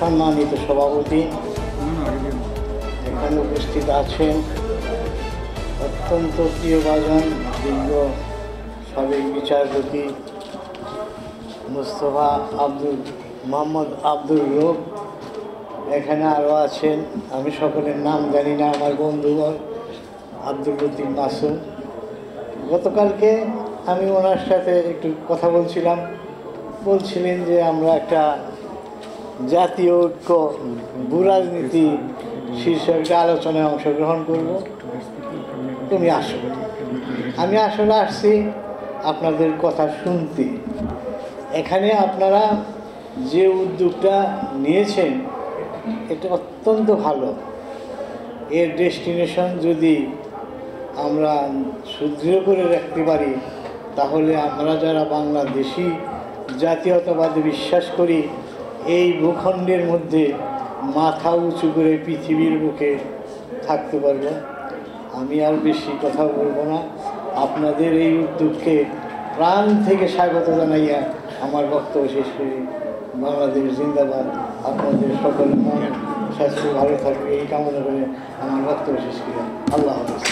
সম্মানিত সভাপতি, এখানে উপস্থিত আছেন অত্যন্ত প্রিয়ভাজন যোগ্য সাবেক বিচারপতি মুস্তফা মোহাম্মদ আব্দুর রব। এখানে আরও আছেন, আমি সকলের নাম জানি না, আমার বন্ধুগণ আব্দুল লতিফ মাসুম। গতকালকে আমি ওনার সাথে একটু কথা বলছিলেন যে আমরা একটা জাতীয় ঐক্য ভূরাজনীতি শীর্ষক একটা আলোচনায় অংশগ্রহণ করব। তুমি আসো। আমি আসলে আসছি আপনাদের কথা শুনতে। এখানে আপনারা যে উদ্যোগটা নিয়েছেন এটা অত্যন্ত ভালো। এর ডেস্টিনেশন যদি আমরা সুদৃঢ় করে রাখতে পারি তাহলে আমরা যারা বাংলাদেশি জাতীয়তাবাদে বিশ্বাস করি এই ভূখণ্ডের মধ্যে মাথা উঁচু করে পৃথিবীর বুকে থাকতে পারব। আমি আর বেশি কথা বলবো না, আপনাদের এই উদ্যোগকে প্রাণ থেকে স্বাগত জানাইয়া আমার বক্তব্য শেষ করি। বাংলাদেশ জিন্দাবাদ। আপনাদের সকলের মন স্বাস্থ্য ভালো থাকবে এই কামনা করে আমার বক্তব্য শেষ করি। আল্লাহ হাফেজ।